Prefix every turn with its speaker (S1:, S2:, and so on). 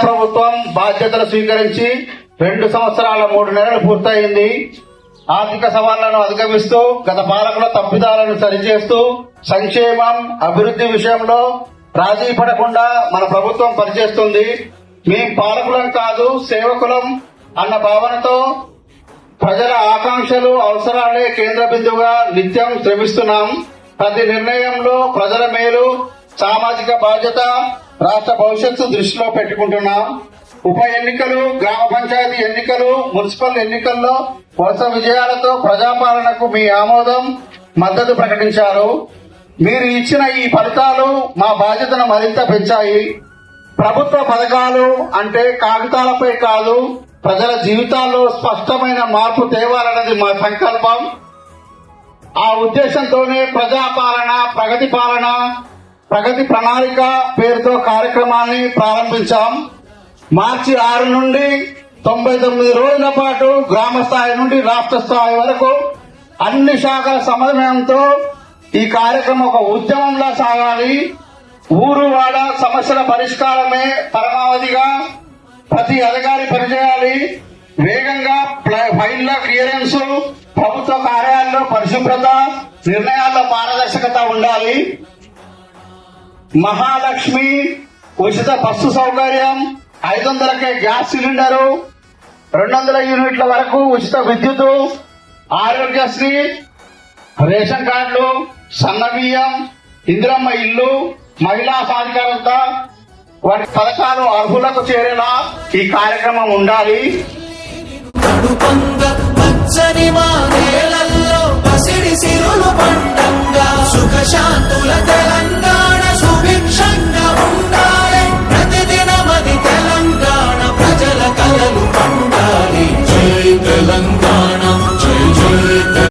S1: ప్రభుత్వం బాధ్యతలు స్వీకరించి 2 సంవత్సరాల 3 నెలలు పూర్తయింది. ఆర్థిక సవాళ్లను అధిగమిస్తూ గత పాలకుల తప్పిదాలను సరిచేస్తూ సంక్షేమం, అభివృద్ధి విషయంలో రాజీ పడకుండా మన ప్రభుత్వం పనిచేస్తుంది. మేం పాలకులం కాదు, సేవకులం అన్న భావనతో ప్రజల ఆకాంక్షలు, అవసరాలే కేంద్ర బిందువుగా నిత్యం శ్రమిస్తున్నాం. ప్రతి నిర్ణయంలో ప్రజల మేలు, సామాజిక బాధ్యత, రాష్ట్ర భవిష్యత్తు దృష్టిలో పెట్టుకుంటున్నాం. ఉప ఎన్నికలు, గ్రామ పంచాయతీ ఎన్నికలు, మున్సిపల్ ఎన్నికల్లో వరుస విజయాలతో ప్రజాపాలనకు మీ ఆమోదం, మద్దతు ప్రకటించారు. మీరు ఇచ్చిన ఈ ఫలితాలు మా బాధ్యతను మరింత పెంచాయి. ప్రభుత్వ పథకాలు అంటే కాగితాలపై కాదు, ప్రజల జీవితాల్లో స్పష్టమైన మార్పు తేవాలన్నది మా సంకల్పం. ఆ ఉద్దేశంతోనే ప్రజాపాలన, ప్రగతి ప్రణాళిక పేరుతో కార్యక్రమాన్ని ప్రారంభించాం. మార్చి 6 నుండి 99 రోజుల పాటు గ్రామ స్థాయి నుండి రాష్ట్ర స్థాయి వరకు అన్ని శాఖల సమన్వయంతో ఈ కార్యక్రమం ఒక ఉద్యమంలా సాగాలి. ఊరు వాడ సమస్యల పరిష్కారమే పరమావధిగా ప్రతి అధికారి పనిచేయాలి. వేగంగా ఫైళ్ల క్లియరెన్స్, ప్రభుత్వ కార్యాలయాల్లో పరిశుభ్రత, నిర్ణయాల్లో పారదర్శకత ఉండాలి. మహాలక్ష్మి, ఉచిత బస్సు సౌకర్యం, 500కే గ్యాస్ సిలిండరు, 200 యూనిట్ల వరకు ఉచిత విద్యుత్, ఆరోగ్యశ్రీ, రేషన్ కార్డులు, సన్నబియ్యం, ఇందిరమ్మ ఇల్లు, మహిళా సాధికారత వాటి పథకాలు అర్హులకు చేరేలా ఈ కార్యక్రమం ఉండాలి.
S2: పసిడి సిరులు పండంగా సుఖ శాంతుల తెలంగాణ